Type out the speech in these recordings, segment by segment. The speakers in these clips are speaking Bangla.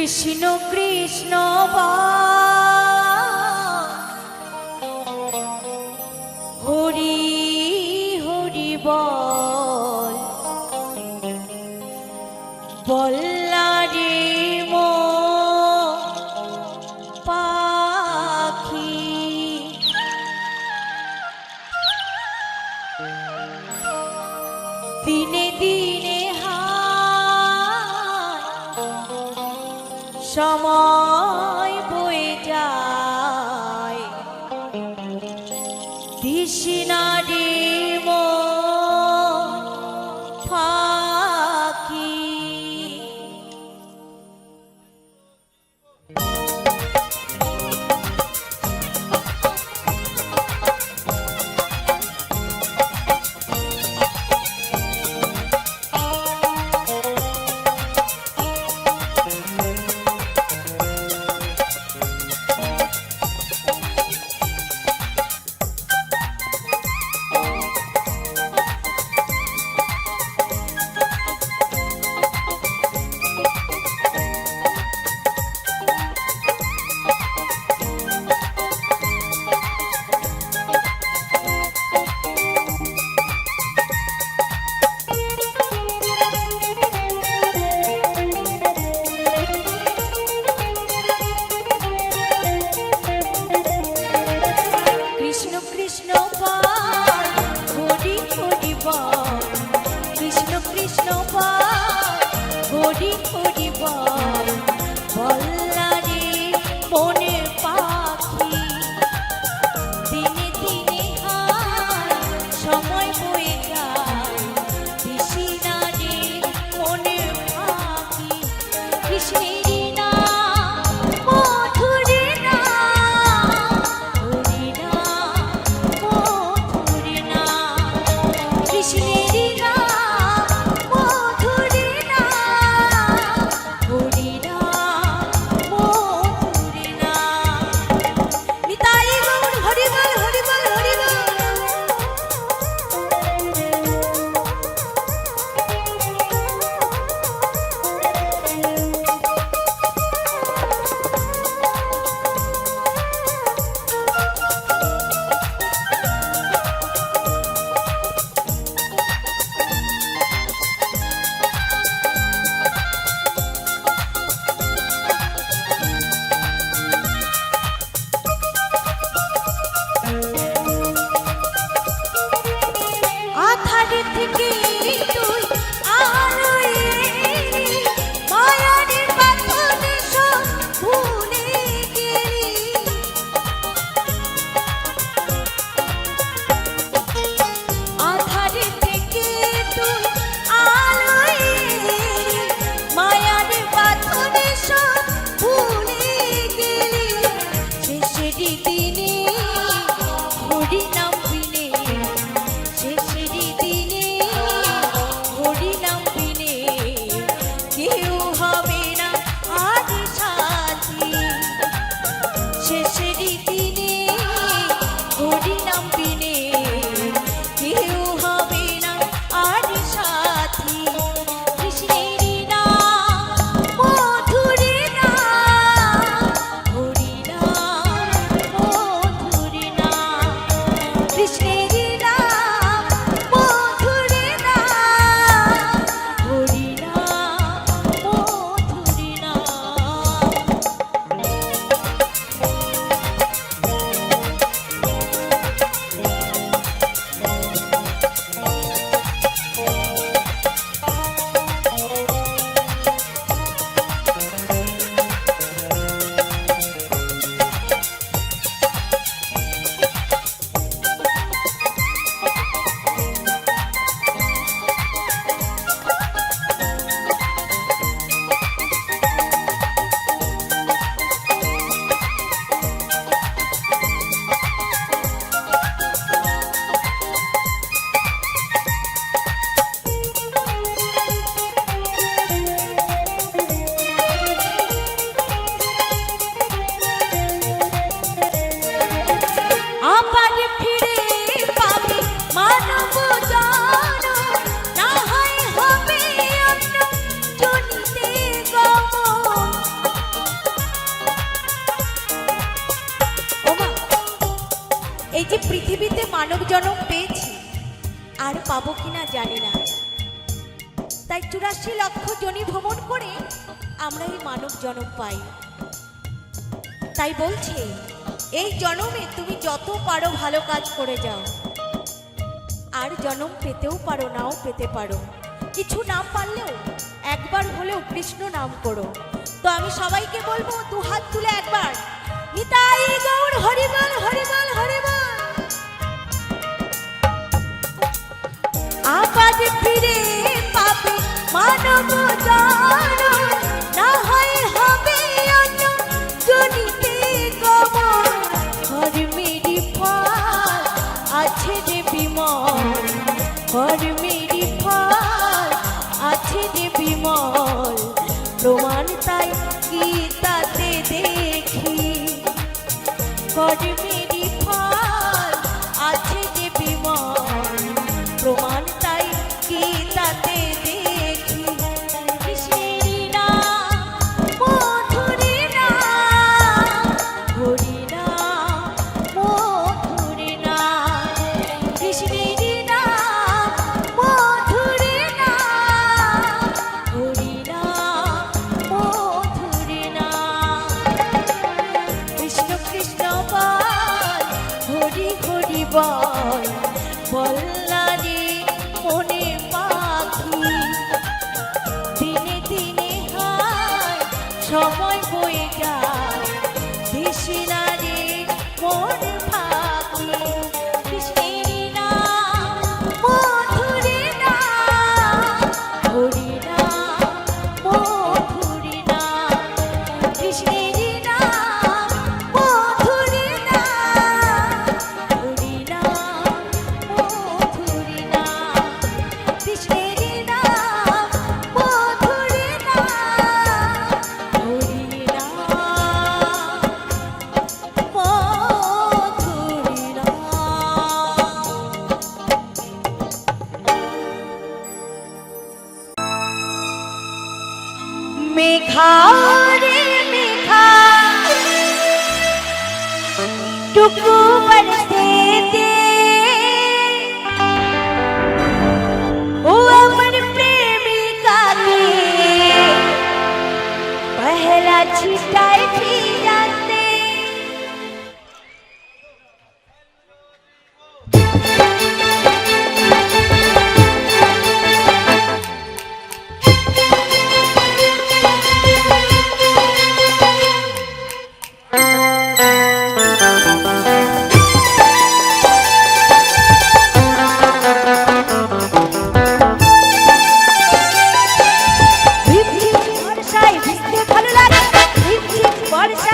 কৃষ্ণ কৃষ্ণ হরি হরি বল বল্লারে মো পাখি দিনে দিনে সময় বয়ে যায় দিশিনারে মো ফাঁকি হরি হরি বল বল্লারে মনে পাখি দিনে দিনে সময় বয়ে যায় দিশিনারে মনে পাখি কৃষ্ণের শেষের দিনে এই যে পৃথিবীতে মানব জন্ম পেয়েছি আর পাবো কিনা জানি না, তাই ৮৪ লক্ষ জনি ভ্রমণ করে আমরা এই মানব জন্ম পাই। তাই বলছে এই জন্মে তুমি যত পারো ভালো কাজ করে যাও, আর জন্ম পেতেও পারো নাও পেতে পারো, কিছু না পারলেও একবার হলেও কৃষ্ণ নাম করো। তো আমি সবাইকে বলবো দু হাত তুলে একবার নিতাই গৌর হরিবল হরিবল হরিবল। আবার ফিরে পাবে মানব জন্ম, না হয় হবে অন্য জনিতে গমন। ধর্মেরই ফল আছে যে বিমল, ধর্মেরই ফল আছে যে বিমল, প্রমাণ তাই গীতাতে দেখি। কর্মেরই ফল আছে যে বিমল, প্রমাণ তাই গীতাতে দেখি। কৃষ্ণেরই নাম মধুরী নাম, হরি নাম মধুরী নাম, কৃষ্ণেরই নাম মধুরী নাম, হরি নাম মধুরী নাম। কৃষ্ণ কৃষ্ণ বল, হরি হরি বল, বল্লারে মনে পাখি। দিনে দিনে হায় সময় বয়ে যায়, দিশিলারে মন ফাঁকি। কৃষ্ণেরই নাম মধুরী নাম, হরি নাম মধুরী নাম, কৃষ্ণেরই নাম মধুরী নাম, হরি নাম মধুরী নাম, কৃষ্ণেরই নাম মধুরী নাম, হরি নাম মধুরী নাম। মেঘা রে মেঘা टुकु बरसे दे, ओ अमर प्रेमिका के पहला छिटाए भी जाते। বর্ষায় ভিজতে ভালো লাগে, ঝিমঝিম বর্ষা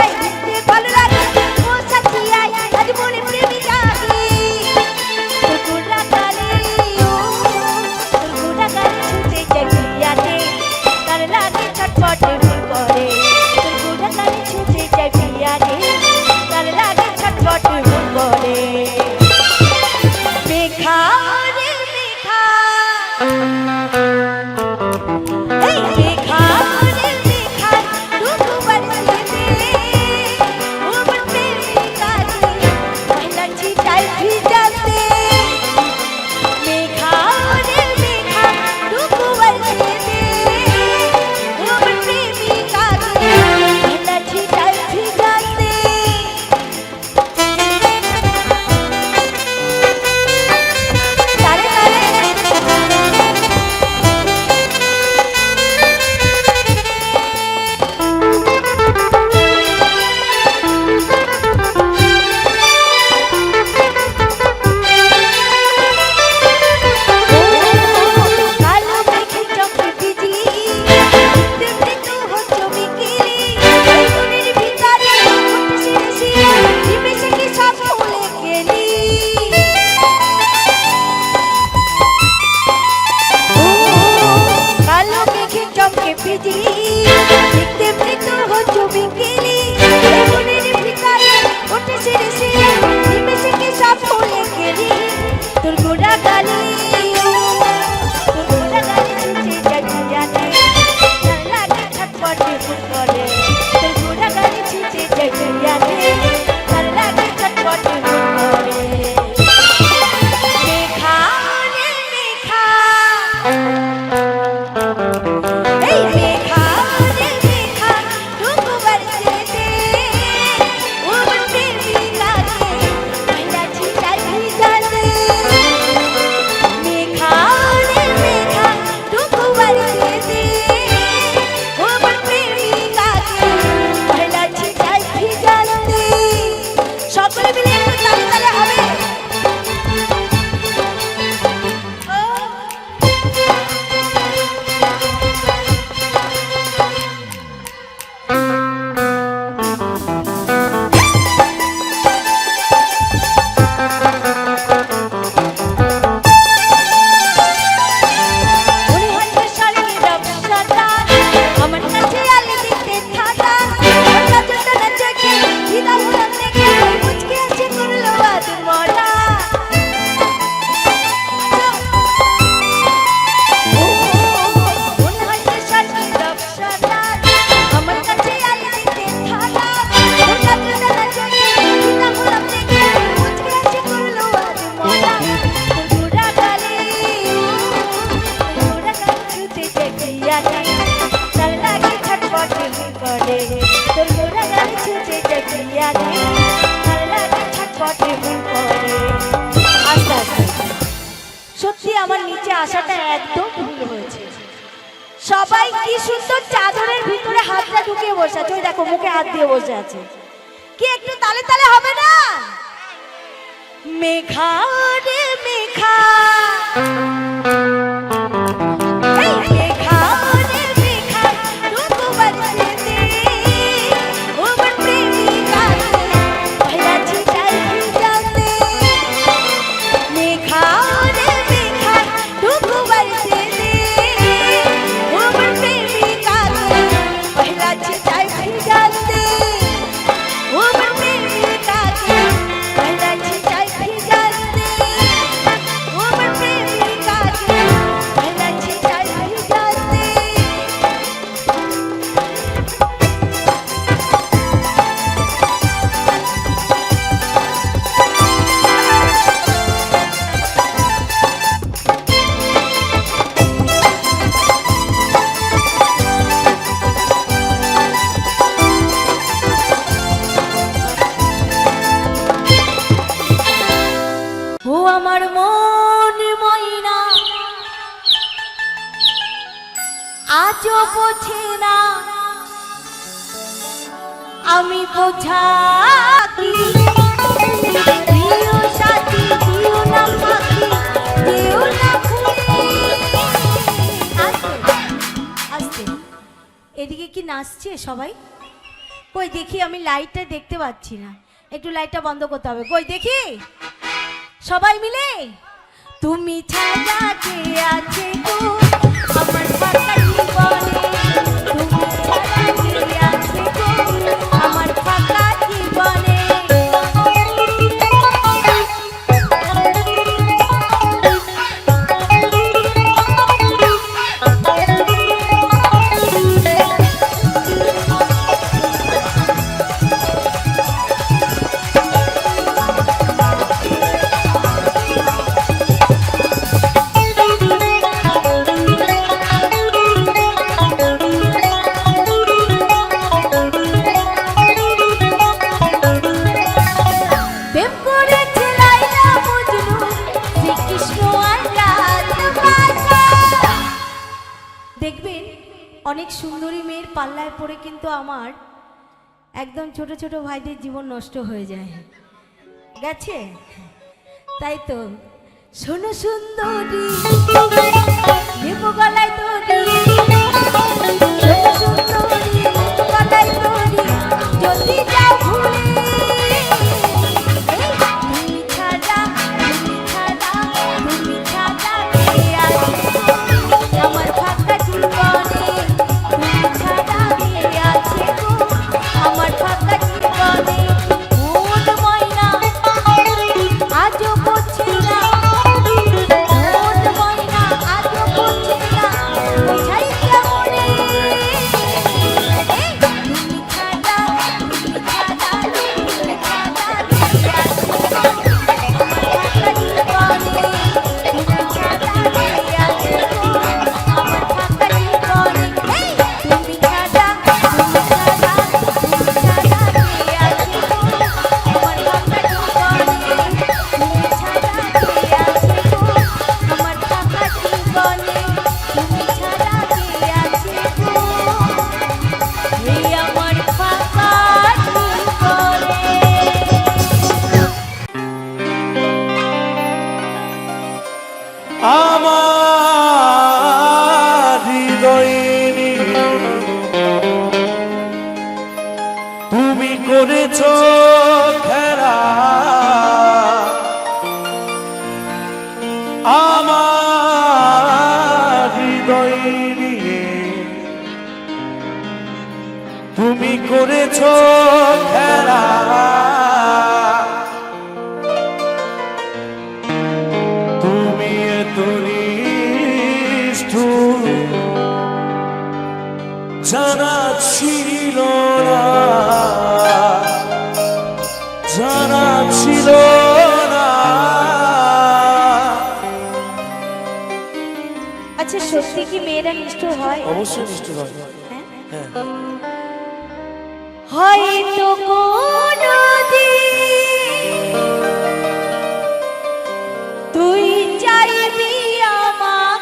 আসাটা একদম ভুল হয়েছে। সবাই কি সুন্দর চাদরের ভিতরে হাতটা ঢুকিয়ে বসে আছে, ওই দেখো মুখে হাত দিয়ে বসে আছে। কি একটু তালে তালে হবে না? মেঘা রে মেঘা, এই মেঘা রে মেঘা, রূপ বরসে দে, ও মন প্রেমিকা কে পहला छिटाई जाते। मेघा रे मेघा, रूप बरसे दे, ओ मन प्रेमिका के पहला छिटाई जाते, ओ मन प्रेमिका के पहला छिटाई जाते, ओ मन प्रेमिका के पहला छिटाई जाते। ও আমার মন ময়না, আজও বোঝে না আমি বোঝা কি। প্রিয় সাথী দিও না ফাঁকি, দিও না খুলে। আস্তে আস্তে, এদিকে কি নাচছে সবাই? কই দেখি, আমি লাইটটা দেখতে পাচ্ছি না, একটু লাইটটা বন্ধ করতে হবে। কই দেখি সবাই মিলে। তুমি ছাড়া কে আছে গো আমার ফাঁকা জীবনে, তুমি ছাড়া কে আছে গো আমার ফাঁকা জীবনে। প্রেম করেছে লাইলা মজনু, শ্রীকৃষ্ণ আর রাধা। দেখবেন অনেক সুন্দরী মেয়ের পাল্লায় পড়ে কিন্তু আমার একদম ছোট ছোট ভাইদের জীবন নষ্ট হয়ে যায়, গেছে? তাই তো শোনো সুন্দরী, দেব গলায় তোরি, শোনো সুন্দরী, গলায় তোরি, যদি যাও ভুলে। তুমি ছাড়া, তুমি ছাড়া, তুমি ছাড়া কে আছে গো আমার ফাঁকা জীবনে, তুমি ছাড়া কে আছে গো আমার ফাঁকা জীবনে। মন ময়না আজও বোঝে না, মন ময়না আজও বোঝে না, বোঝাই কেমনে। তুমি ছাড়া, তুমি ছাড়া, তুমি ছাড়া কে আছে গো আমার ফাঁকা জীবনে, তুমি ছাড়া কে আছে গো আমার ফাঁকা জীবনে। তুমি ছাড়া, তুমি ছাড়া, তুমি ছাড়া কে আছে গো আমার ফাঁকা জীবনে, তুমি ছাড়া কে আছে গো আমার ফাঁকা জীবনে, তুমি ছাড়া কে আছে গো এই আমার ফাঁকা জীবনে। আমার হৃদয়ে তুমি করেছো খেলা, আমার হৃদয়ে তুমি করেছো খেলা। তুমি এত নিষ্ঠুর জানা ছিল না, জানা ছিল না। আচ্ছা সত্যি কি মেয়েরা নিষ্ঠুর হয়? অবশ্যই নিষ্ঠুর হয়। হ্যাঁ? হ্যাঁ। হয়তো কোনদিন তুই চাইবি আমাকে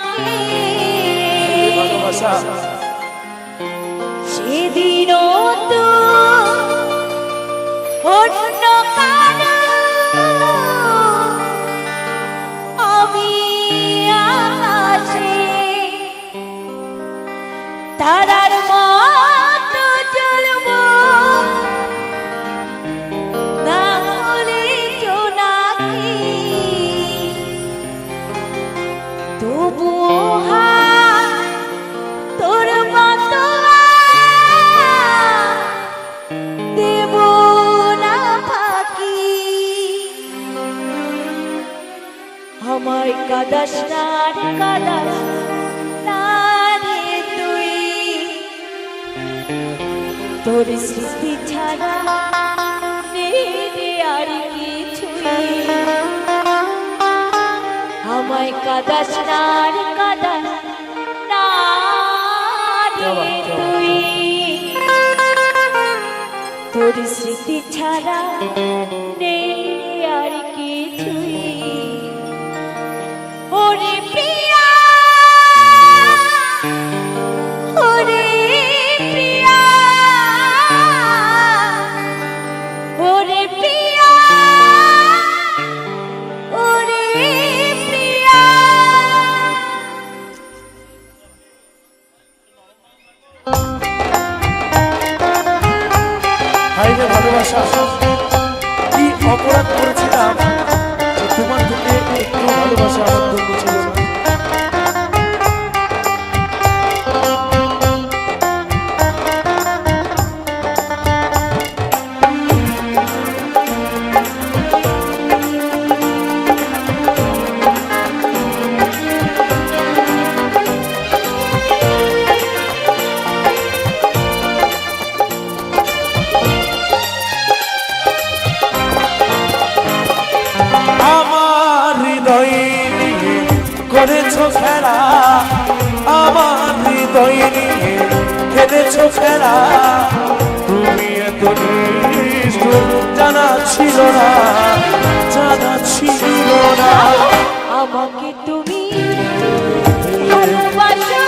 আমায় কাদাস না রে কাদাস না রে তুই, তোর স্মৃতি ছাড়া নেই রে আর কিছুই। আমায় কাদাস না রে কাদাস না রে তুই, তোর স্মৃতি ছাড়া নেই রে আর কিছুই। ওরে প্রিয়া, ওরে প্রিয়া, ওরে প্রিয়া, ওরে প্রিয়া। হাই রে ভালোবাসা, কি অপরাধ করেছিলাম যে তোমার থেকে একটু ভালোবাসা আমার জন্য ছিল না। আমার হৃদয় নিয়ে করেছো খেলা, আমার হৃদয় নিয়ে খেলেছো খেলা। তুমি এত নিষ্ঠুর জানা ছিল না, জানা ছিল না। আমাকে তুমি ভালোবাসো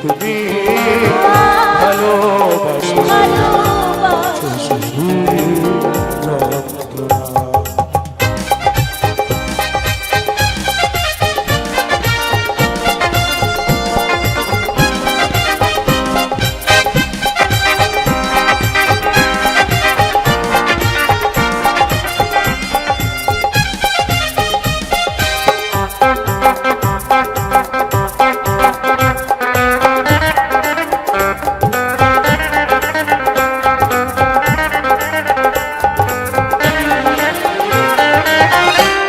তুমি ভালোবাসো যন্ত্রণা।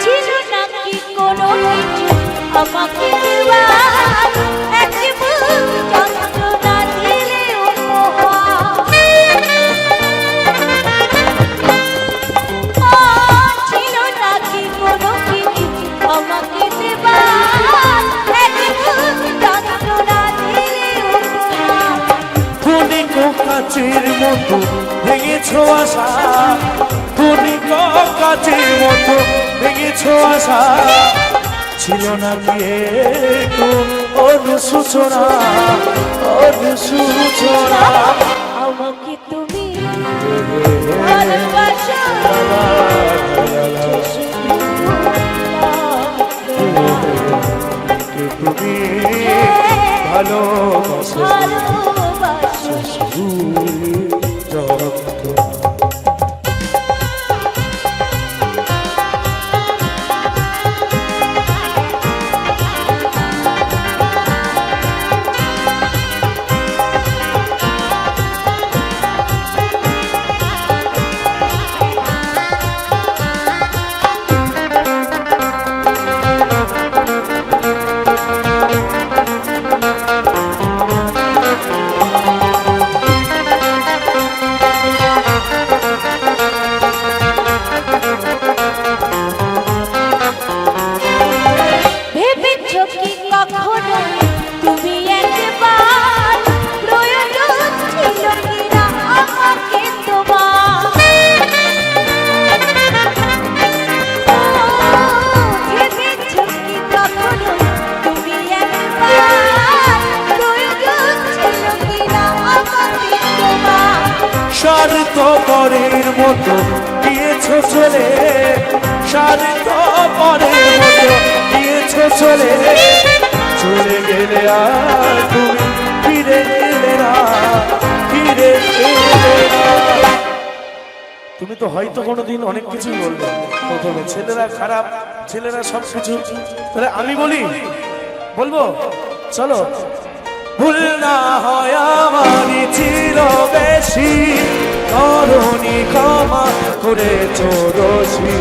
ছিল নাকি কোনো কিছু আমাকে দেওয়ার, এক বুক যন্ত্রণা দিলে উপহার। ছিল নাকি কোনো কিছু আমাকে দেওয়ার, এক বুক যন্ত্রণা দিলে উপহার। ক্ষণিক কাচের মতো ভেঙেছো আশা, ক্ষণিক কাচের মতো ভেঙেছো আশা। ছিল না কি একটু অনুশোচনা, অনুশোচনা। আমাকে তুমি ভালোবাসো তুমি ভালোবাসো ভালোবাসো। যন্ত্রণা। ভেবেছো কি কখনো তুমি একবার প্রয়োজন ছিল কিনা আমাকে তোমার? ভেবেছো কি কখনো তুমি একবার প্রয়োজন ছিল কিনা আমাকে তোমার? স্বার্থপরের মতো দিয়েছো চলে, স্বার্থপরের মতো দিয়েছো চলে। চলে গেলে আর তুমি ফিরে এলে না, ফিরে এলে না। তুমি তো হয়তো কোনোদিন অনেক কিছুই বলবে প্রথমে, ছেলেরা খারাপ, ছেলেরা সব কিছু। তাহলে আমি বলি, বলবো, চলো। ভুল না হয় আমারই ছিল বেশি, করনি করেছো দোষী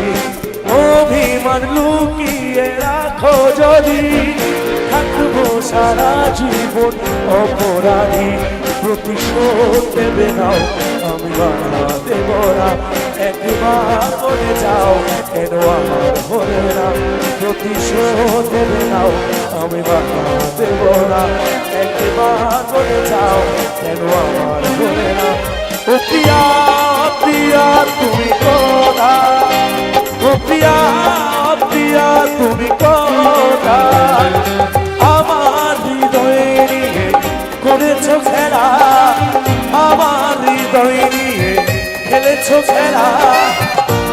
অভিমান লুকিয়ে রাখো যদি থাকবো সারা জীবন অপরাধী প্রতিশোধ দেবে নাও আমি বাধা দেব না একবার বলে যাও কেন আমার হলে না প্রতিশোধ দেবে নাও আমি বাধা দেব না একবার বলে যাও কেন আমার হলে না ও প্রিয়া প্রিয়া তুমি কোথায় ও প্রিয়া প্রিয়া তুমি কোথায় আমার হৃদয়ে নিয়ে করেছো খেলা আমার হৃদয়ে নিয়ে খেলেছো খেলা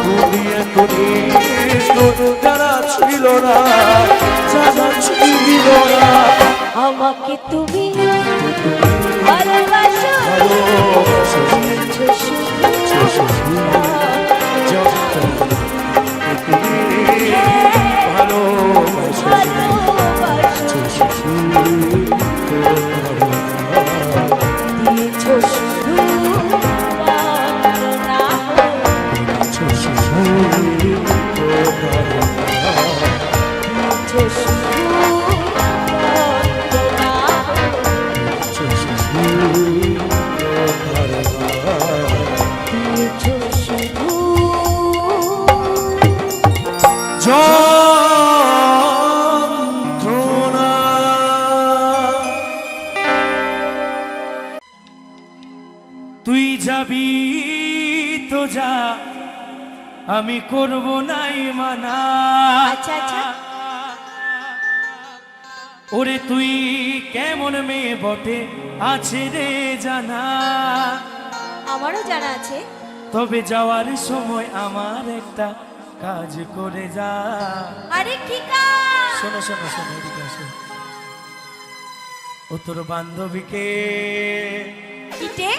তুমি এত নিষ্ঠুর জানা ছিল না জানা ছিল না আমাকে তুমি ভালোবাসো ভালোবাসো তুই যাবি তো যা আমি করব নাই মানা আচ্ছা আচ্ছা ওরে তুই কেমন মেয়ে বটে আছে রে জানা আমারও জানা আছে তবে যাওয়ার সময় আমার একটা কাজ করে যা আরে কি কাজ শোনো শোনো শোনো এদিকে আসো ও তোর বান্ধবীকে কিটে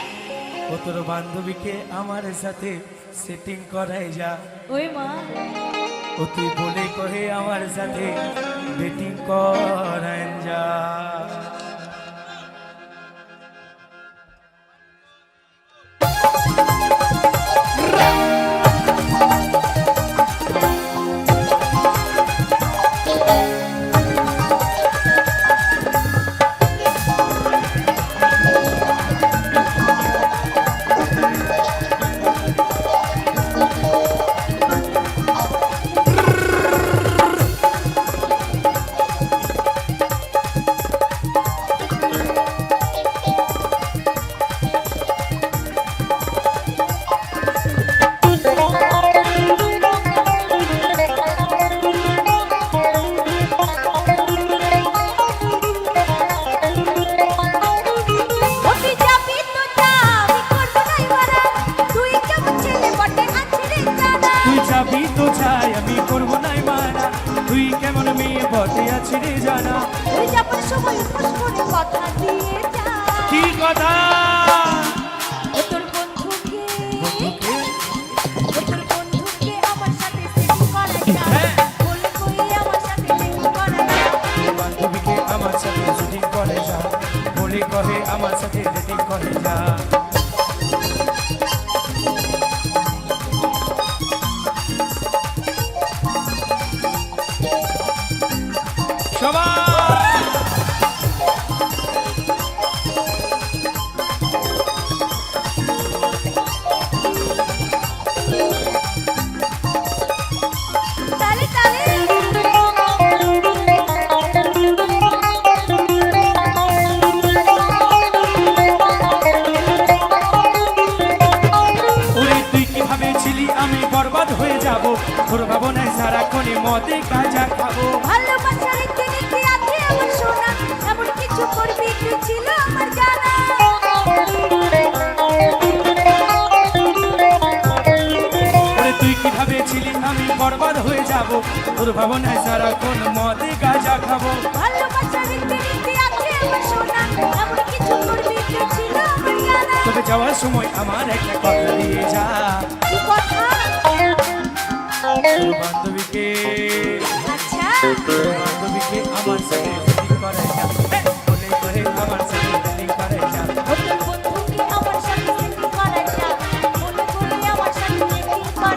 ও তোর বান্ধবীকে আমার সাথে সেটিং করাই যা ওই মা ও তুই বলে কহে আমার সাথে ডেটিং করাই যা কি কথা বান্ধবীকে আমার সাথে শুটিং করে যা বলে কহে আমার সাথে ডেটিং করে যা তোর ভাবনায় সারাক্ষণে মদে গাঁজা খাবো ভালোবাসার জন্য কি আছে আমার সোনা এমন কিছু করবি কি ছিল আমার জানা ওরে তুই কিভাবে ছিলি আমি বরবাদ হয়ে যাব তোর ভাবনায় সারাক্ষণ মদে গাঁজা খাবো ভালোবাসার জন্য কি আছে আমার সোনা এমন কিছু করবি কি ছিল আমার জানা তবে যাওয়ার সময় আমার একটা কথা দিয়ে যা কি কথা বান্ধবীকে আচ্ছা বান্ধবীকে আমার সাথে ডেটিং করে যা বলে করে আমার সাথে ডেটিং করে যা তোর বন্ধুকে আমার সাথে সেটিং করা যা মনে করে আমার সাথে সেটিং করা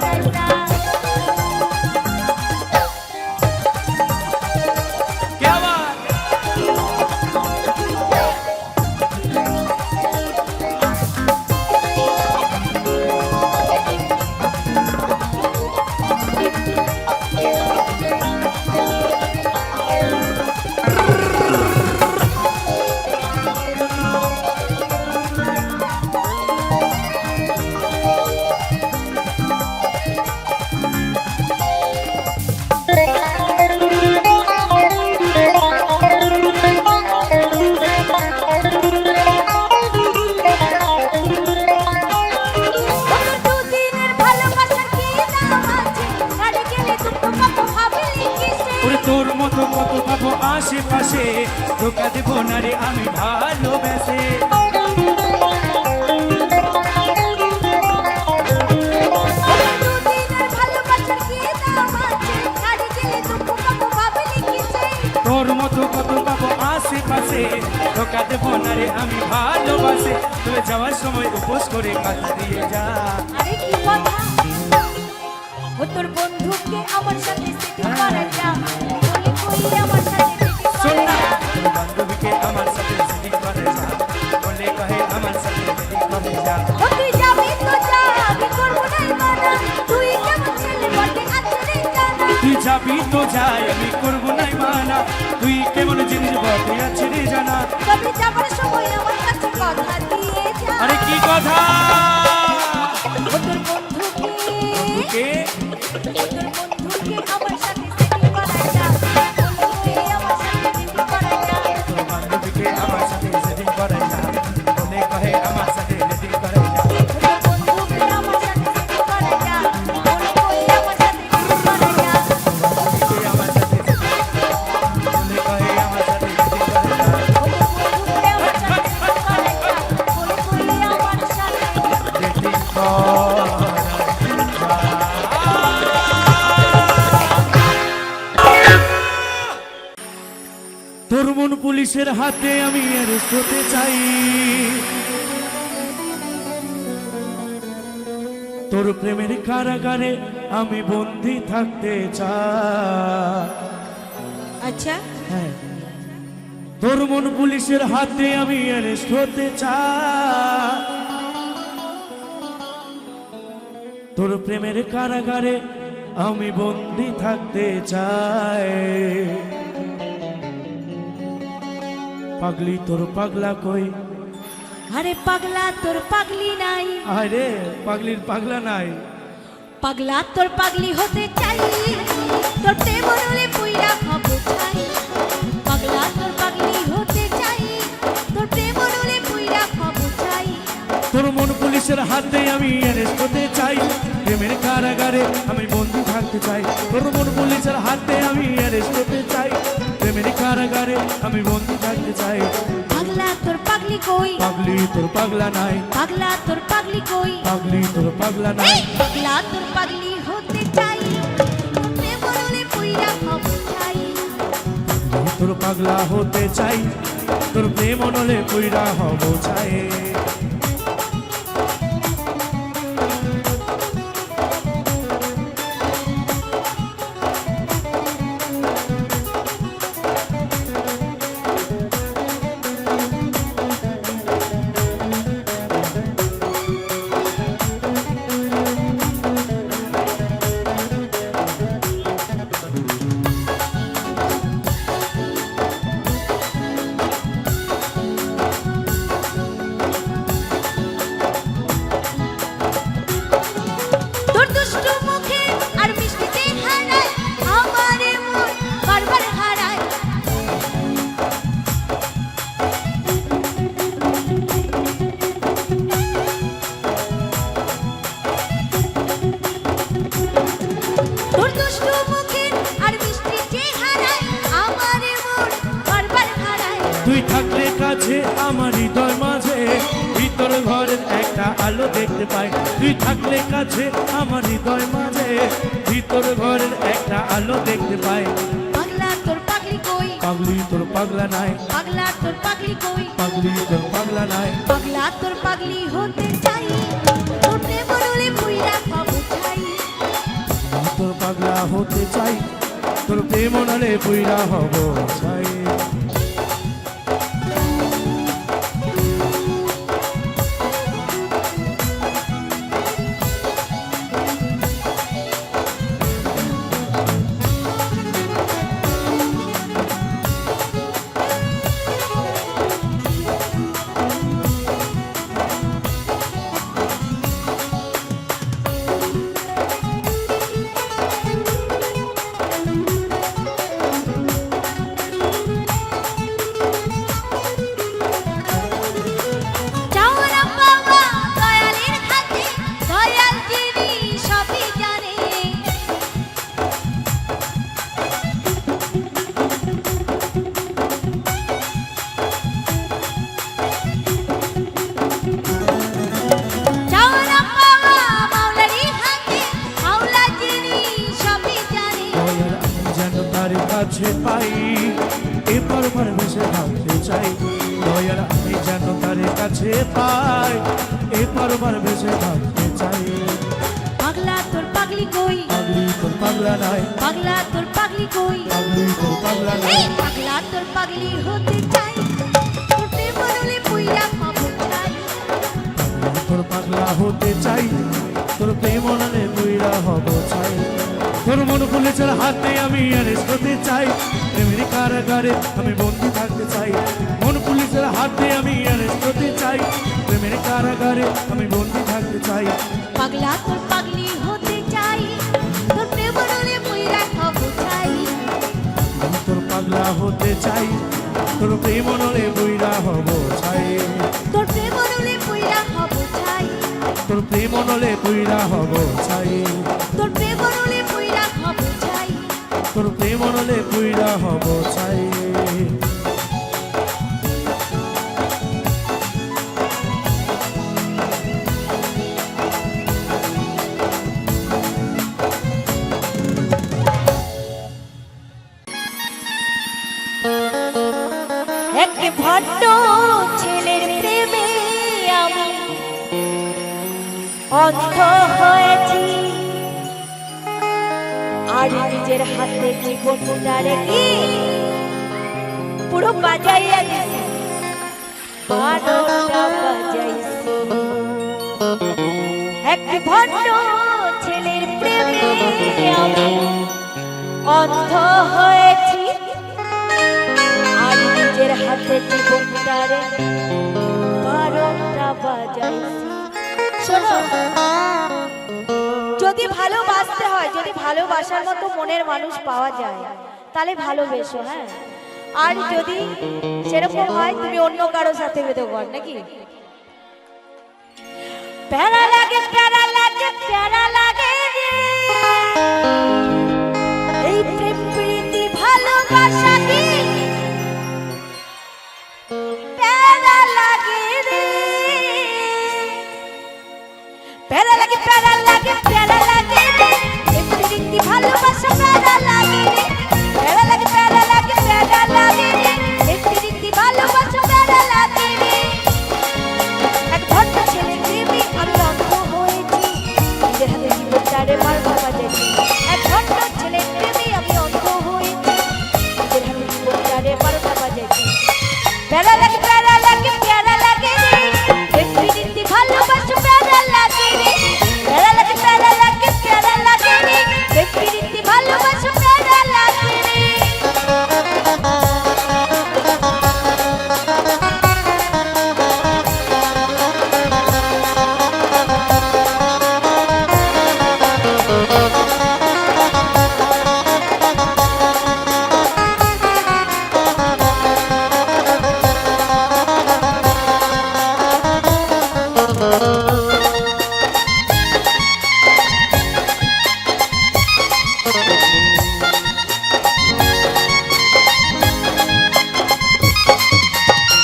আশেপাশে ধোকা দেব না রে আমি ভালোবেসে। দুদিনের ভালোবাসার কি দাম আছে? ছাড়ি গেলে দুঃখ পাবো ভাবলি কি চাই? তোর মতো কত পাবো আশেপাশে ধোকা দেব না রে আমি ভালোবাসে। তুই যাওয়ার সময় উপোস করে কথা দিয়ে যা। আরে কি কথা? ও তোর বন্ধুকে আমার সাথে সেটিং করা যা। বলি কই আমার সাথে সেটিং শোন করা না, যা। তোর বান্ধবীকে আমার সাথে সেটিং করে যা। বলে কহে আমার সাথে সেটিং করে যা। ও তুই যাবি তো যা, আমি করবো নাই মানা। তুই কেমন ছেলে বটে আছে রে জানা। তুই যাবি তো যাই আমি করবো নাই মানা। তুই কেমন জিনিস বটে আছে রে জানা। তবে যাবার সময় আমার কাছে কথা দিয়ে যা। আরে কি কথা? ও তোর বন্ধুকে কে? তোর বন্ধুকে আমার সাথে সেটিং করা যা। বন্ধুকে আমার সাথে সেটিং করা যা। তোর বান্ধবীকে আমার সাথে সেটিং করে যা। বলে কহে আমার সাথে সেটিং করে যা। তোর বন্ধুকে আমার সাথে সেটিং করা যা। বন্ধুকে আমার সাথে সেটিং করা যা। তুই আমার সাথে সেটিং বলে কহে আমার সাথে সেটিং করে যা। তোর বন্ধুকে আমার সাথে সেটিং করা যা। বন্ধুকে আমার সাথে সেটিং কর। তোর মন পুলিশের হাতে আমি অ্যারেস্ট হতে চাই। তোর প্রেমের কারাগারে আমি বন্দি থাকতে চাই। আচ্ছা হ্যাঁ, তোর মন পুলিশের হাতে আমি অ্যারেস্ট হতে চাই। তোর প্রেমের কারাগারে আমি বন্দি থাকতে চাই। পাগলি তোর পাগলা কই? আরে পাগলা তোর পাগলি নাই। আরে পাগলির পাগলা নাই। পাগলা তোর পাগলি হতে চাই। তোর প্রেম হলে পুইরা খাবো চাই। পাগলা তোর পাগলি হতে চাই। তোর প্রেম হলে পুইরা খাবো চাই। তোর মন পুলিশের হাতে আমি অ্যারেস্ট হতে চাই। প্রেমের কারাগারে আমি বন্দি থাকতে চাই। তোর মন পুলিশের হাতে আমি অ্যারেস্ট হতে চাই। প্রেমের কারাগারে আমি বন্দি থাকতে চাই। পাগলা তোর পাগলি কই? পাগলি তোর পাগলা নাই। পাগলা তোর পাগলি কই? পাগলি তোর পাগলা নাই। এই পাগলা তোর পাগলি হতে চাই। তোর প্রেম হলে পুইরা খাবো চাই। তোর পাগলা হতে চাই। তোর প্রেম নলে কইরা হব চাই। তোর দুষ্টু মুখে আর মিষ্টি চেহারায় আমারে মন বারবার হারায়। তোর দুষ্টু মুখে আর মিষ্টি চেহারায় আমারে মন বারবার হারায়। তুই থাকলে কাছে আমার হৃদয় মাঝে ভিতর ঘরের একটা আলো দেখতে পাই। তুই থাকলে কাছে আমার হৃদয় মাঝে ভিতর ঘরের একটা আলো দেখতে পাই। পাগলা তোর পাগলি কই? পাগলি তোর পাগলা নাই। পাগলা তোর পাগলি কই? পাগলি তোর পাগলা নাই। পাগলা তোর পাগলি হতে চাই। তোর প্রেম হলে পুইরা খাবো চাই। তোর পাগলা হতে চাই। তোর প্রেম নলে পুইরা হব চাই। পাই এপার ওপার ভেসে থাকতে চাই। পাগলা তোর পাগলি কই, পাগলি তোর পাগলা নাই, পাগলা তোর পাগলি কই, পাগলি তোর পাগলা নাই। এই পাগলা তোর পাগলি হতে চাই, তোর প্রেম বদলে পুইরা পাবো চাই। তোর পাগলা হতে চাই, তোর প্রেম অনলে বইরা হব চাই। তোর মন পুলিশের হাতে আমি অ্যারেস্ট হতে চাই, প্রেমের কারাগারে আমি বন্দি থাকতে চাই। মন পুলিশের হাতে আমি অ্যারেস্ট হতে চাই, প্রেমের কারাগারে আমি বন্দি থাকতে চাই। পাগলা তোর পাগলি হতে চাই, তোর প্রেম বদলে পুইরা পাবো চাই। আমি তোর পাগলা হতে চাই, তোর প্রেম অনলে বইরা হব চাই। তোর প্রেম বদলে পুইরা পাবো চাই, তোর প্রেম অনলে বইরা হব চাই। তোর প্রেম বদলে পুইরা পাবো চাই। তোর প্রেম অনলে বইরা হব চাই। এক ভণ্ড ছেলের প্রেমে আমি অন্ধ হয়েছি, আর নিজের হাতে জীবনটারে কি পুরো বাজাইয়া দিছি, বারোটা বাজাইছি। এক ভণ্ড ছেলের প্রেমে আমি অন্ধ হয়েছি, আর নিজের হাতে জীবনটারে বারোটা বাজাইছি। শোনো, যদি ভালোবাসতে হয়, যদি ভালোবাসার মতো মনের মানুষ পাওয়া যায় তাহলে ভালোবেসো, হ্যাঁ। আর যদি সেরকম হয় তুমি অন্য কারো সাথে বেঁধে কর নাকি। প্যারা লাগে প্যারা লাগে প্যারা লাগে রে, এই প্রেম প্রীতি ভালোবাসা কি প্যারা লাগে রে, প্যারা লাগে প্যারা লাগে প্যারা লাগে রে, এই প্রীতি ভালোবাসা প্যারা লাগে রে, প্যারা লাগে প্যারা লাগে প্যারা লাগে রে, এই প্রীতি ভালোবাসা প্যারা লাগে রে। এক ভণ্ড ছেলে প্রেমে আমি অন্ধ হয়েছি, নিজের হাতে জীবনটারে বারোটা বাজাইছি। এক ভণ্ড ছেলে প্রেমে আমি অন্ধ হয়েছি, নিজের হাতে জীবনটারে বারোটা বাজাইছি। প্যারা লাগে প্যারা লাগে প্যারা লাগে রে, এই প্রীতি ভালোবাসা প্যারা লাগে রে, প্যারা লাগে প্যারা লাগে প্যারা লাগে রে, এই প্রীতি ভালোবাসা প্যারা লাগে রে।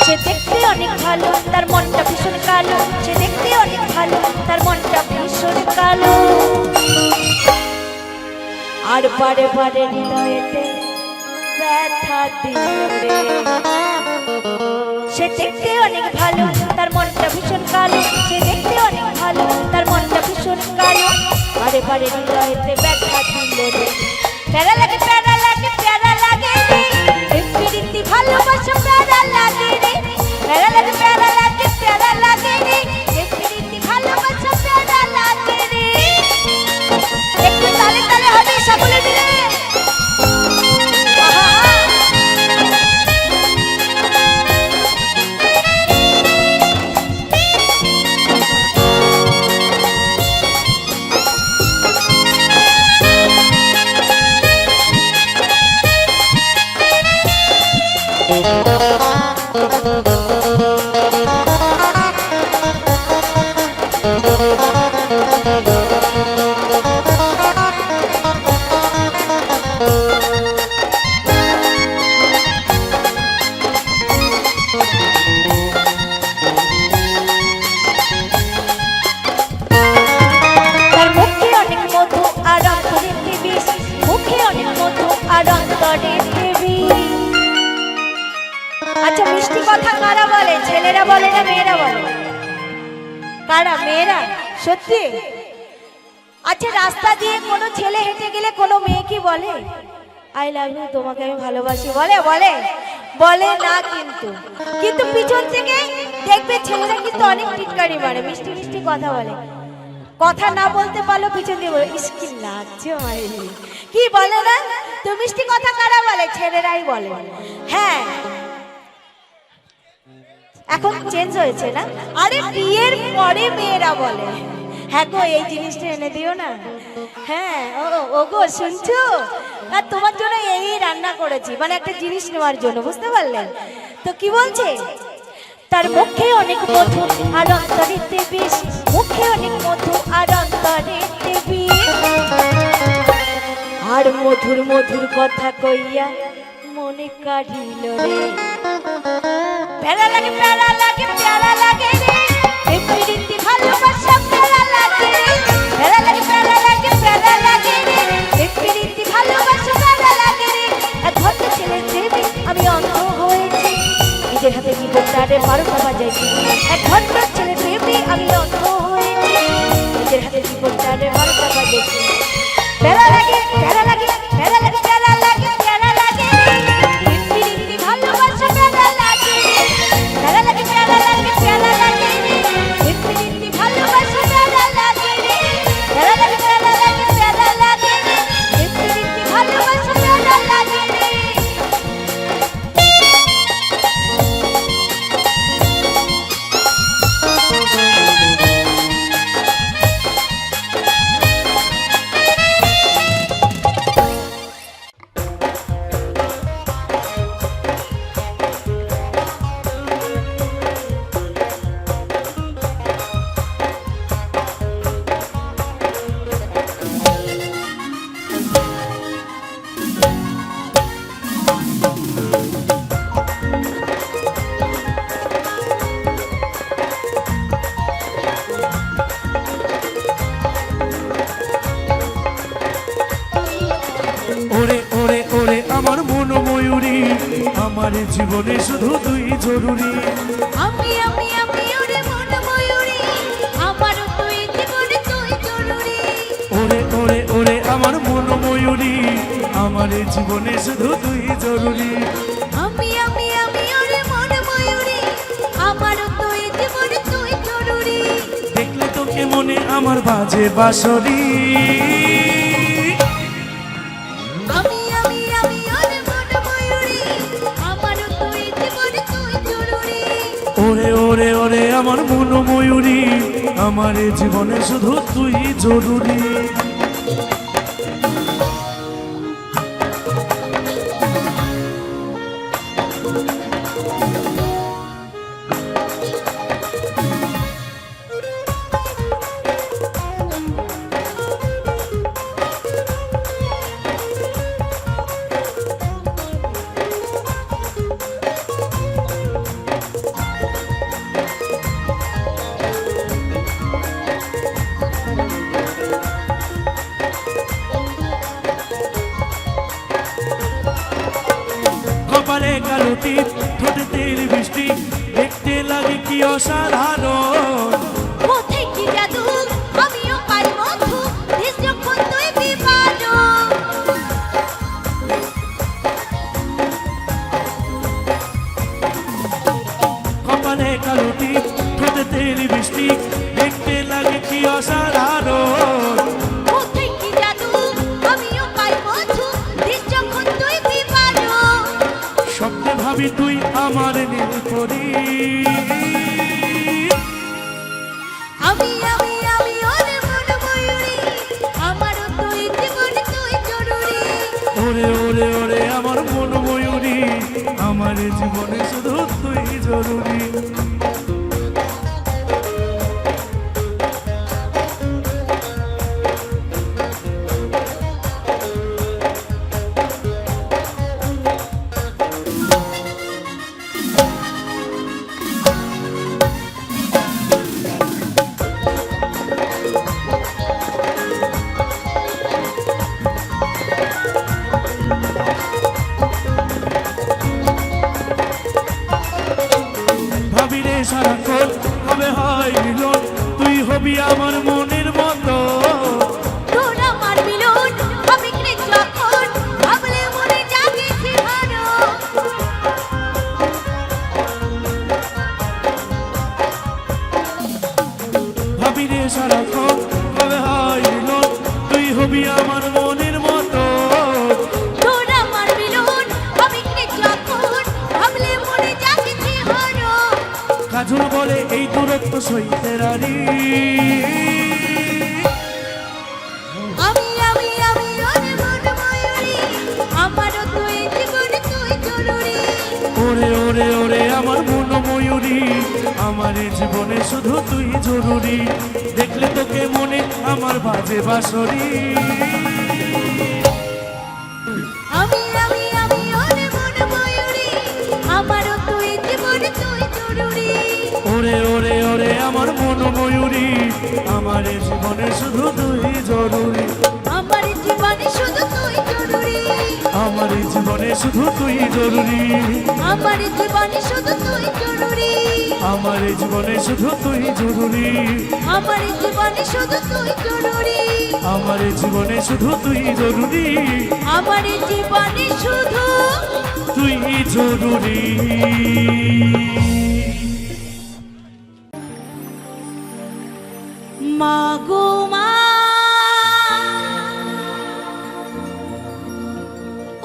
সে দেখতে অনেক ভালো, তার মনটা ভীষণ কালো, সে দেখতে অনেক ভালো, তার মনটা ভীষণ কালো, আর বারে বারে হৃদয়েতে ব্যথা দিল রে। সে দেখতে অনেক ভালো, তার মনটা ভীষণ কালো, সে দেখতে অনেক ভালো, তার মনটা ভীষণ কালো, বারে বারে হৃদয়েতে ব্যথা দিল রে। প্যারা লাগে প্যারা লাগে প্যারা লাগে রে, এই প্রীতি ভালোবাসা প্যারা লাগে রে, প্যারা লাগে প্যারা লাগে প্যারা লাগে রে, এই প্রীতি ভালোবাসা প্যারা লাগে রে। একটু তালে তালে হবে সকলে মিলে। আহা! আচ্ছা মিষ্টি কথা কারা বলে, ছেলেরা বলে না মেয়েরা বলে? কারা? মেয়েরা? সত্যি? আচ্ছা, রাস্তা দিয়ে কোনো ছেলে হেঁটে গেলে কোনো মেয়ে কি বলে আই লাভ ইউ, তোমাকে আমি ভালোবাসি? বলে? বলে? বলে না। কিন্তু কিন্তু পিছন থেকে দেখবে ছেলেরা কিন্তু অনেক টিটকারি মারে, মিষ্টি মিষ্টি কথা বলে। কথা না বলতে পারলো পিছন দিয়ে বলে, ইস কি লাগছে মাইরি, কি বলে না? তো মিষ্টি কথা কারা বলে? ছেলেরাই বলে। হ্যাঁ, এখন চেঞ্জ হয়েছে না? আরে বিয়ের পরে মেয়েরা বলে। হ্যাঁ গো, এই জিনিসটা এনে দিও না। হ্যাঁ, ও গো শুনছো? আর তোমার জন্য এই রান্না করেছি, মানে একটা জিনিস নেওয়ার জন্য, বুঝতে পারলেন তো? কি বলছে? তার মুখে অনেক মধু আর অন্তরেতে বিষ, মুখে অনেক মধু আর অন্তরেতে বিষ, আর মধুর মধুর কথা কইয়া মনে কাঢ়িল রে। প্যারা লাগে, প্যারা লাগে, প্যারা লাগে রে, প্রীতি ভালোবাসা প্যারা লাগে রে। প্যারা লাগে, প্যারা লাগে, প্যারা লাগে রে, প্রীতি ভালোবাসা প্যারা লাগে রে। এক ভদ্র ছেলের প্রেমে আমি অন্ধ হয়েছি, নিজের হাতে জীবনটারে 12টা বাজাইছি। এক ভদ্র ছেলের প্রেমে আমি অন্ধ হয়েছি, নিজের হাতে জীবনটারে 12টা বাজাইছি। প্যারা লাগে, প্যারা লাগে, প্যারা লাগে, প্যারা লাগে, প্যারা লাগে রে, প্রীতি ভালোবাসা প্যারা লাগে রে। প্যারা লাগে, প্যারা লাগে, প্যারা লাগে রে, প্রীতি ভালোবাসা প্যারা লাগে রে। প্যারা লাগে, প্যারা লাগে, প্যারা লাগে রে, প্রীতি ভালোবাসা প্যারা লাগে রে। ওরে ওরে ওরে আমার মন ময়ূরী, আমার জীবনে শুধু তুই জরুরি। আমি আমি আমি ওরে মন ময়ূরী, আমারও তুই জীবনে তুই জরুরি। ওরে ওরে ওরে আমার মন ময়ূরী, আমার জীবনে শুধু তুই জরুরি। আমি আমি আমি ওরে মন ময়ূরী, আমারও তুই জীবনে তুই জরুরি। দেখলে তোকে মনে আমার বাজে বাঁশরি। আমি আমি আমি ওরে মন ময়ূরী, আমারও তুই জীবনে তুই জরুরি। ওরে ওরে ওরে আমার মন ময়ূরী, আমার জীবনে শুধু তুই জরুরি। কপালে কালো টিপ, ঠোঁটে তেল বৃষ্টি, দেখতে লাগে কি অসাধারণ। কোথায় কি জাদু, আমিও পাই মধু, দেশ যখন তুই বিভাজন। কপালে কালো টিপ, ঠোঁটে তেল বৃষ্টি, দেখতে লাগে কি অসাধারণ। কোথায় কি জাদু, আমিও পাই মধু, দেশ যখন তুই বিভাজন। স্বপ্নে ভাবি তুই আমার নীলপরি। আমি আমি আমি ওরে মন ময়ূরী, আমারও তুই জীবনে তুই জরুরি। ওরে ওরে ওরে আমার মন ময়ূরী, আমার জীবনে শুধু তুই জরুরি। ভাবি রে হবি আমার মনের মতো। তোর আমার মিলন হবে কি যখন ভাবলে মনে জাগে শিহরণ। ভাবি রে সারাক্ষণ কবে হয় মিলন, তুই হবি আমার মনের মতো। তোর আমার মিলন হবে কি যখন ভাবলে মনে জাগে শিহরণ। কাজল বলে এই দূরত্ব সইতে রানী। আমি ওরে মন ময়ূরী, আমারও তুই জীবন তুই জরুরি। ওরে ওরে ওরে আমার মন ময়ূরী, আমার এই জীবনে শুধু তুই জরুরি। দেখলে তোকে মনে আমার বাজে বাঁশরি। আমি ওরে মন ময়ূরী, আমারও তুই জীবন তুই জরুরি। ওরে ওরে ওরে আমার মন ময়ূরী, আমার এই জীবনে শুধু তুই জরুরি। আমার জীবনে শুধু তুই জরুরি। আমার এই জীবনে শুধু তুই জরুরি। আমার জীবনে শুধু তুই জরুরি। আমার এই জীবনে শুধু তুই জরুরি। আমার জীবনে শুধু তুই জরুরি। আমার এই জীবনে শুধু তুই জরুরি। আমার জীবনে শুধু তুই জরুরি। মাগো মা,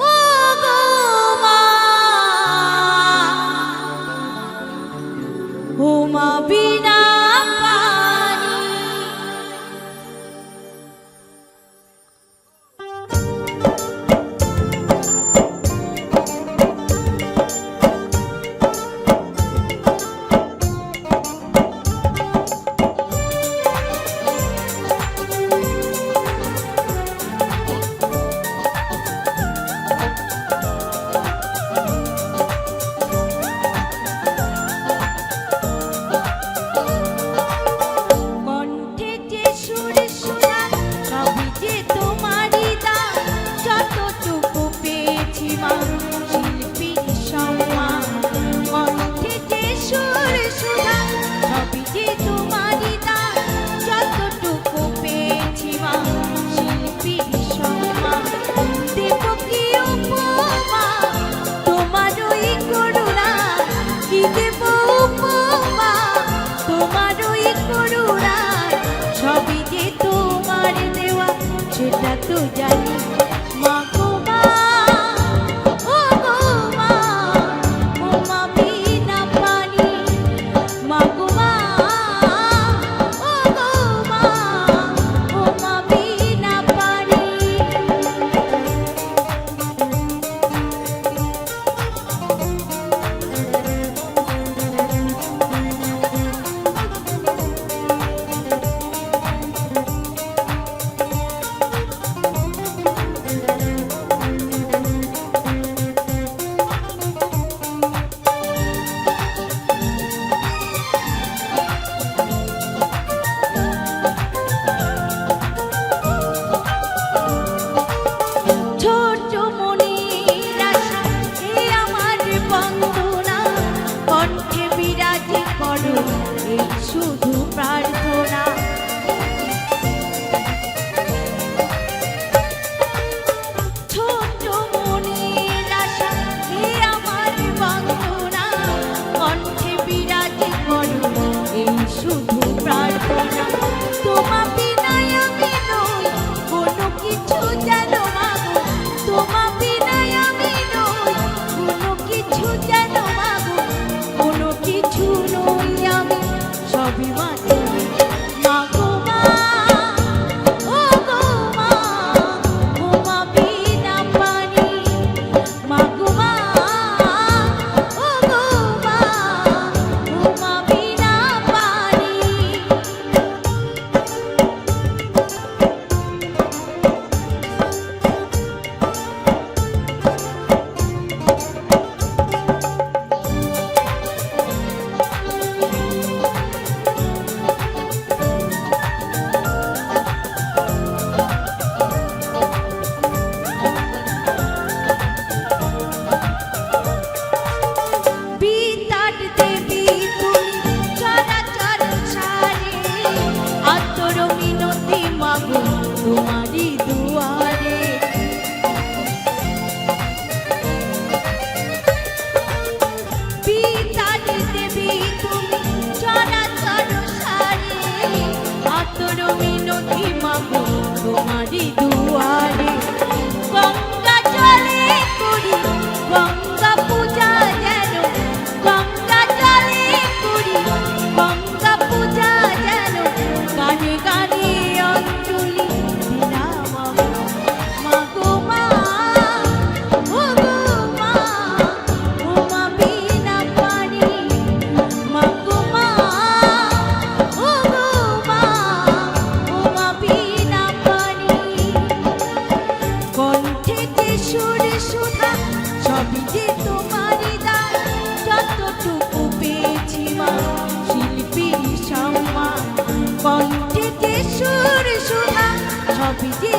ও গো মা, ও মা বিনা পানি। কণ্ঠে যে সুর শোনা সবই যে তোমারই দান, যতটুকু পেয়েছি মা শিল্পীর সম্মান। কণ্ঠে যে সুর শোনা সবই যে তোমারই দান, যতটুকু পেয়েছি মা শিল্পীর সম্মান। দেব কি উপমা তোমার ওই করুণা, কি দেব উপমা তোমার ওই করুণা। সবই যে তোমার দেওয়া সেটা তো জানি। মা গো মা, ও গো মা, ও মা বিনা পানি। মা গো মা, ও গো মা, ও মা বিনা পানি। তোর মিনতি মাগো তোমারই দুয়ারে গঙ্গা জলে করি গঙ্গা পূজা যেন গঙ্গা জলে করি গঙ্গা পূজা যেন গানে গানে অঞ্জলি দিলাম মাগো মা ও গো মা ও মা বিনা পানি মাগো মা ও গো মা ও মা বিনা পানি কণ্ঠে যে সুর সুধা সবই যে তোমারই দান যতটুকু পেয়েছি মা শিল্পীর সম্মান কণ্ঠে যে সুর সুধা সবই যে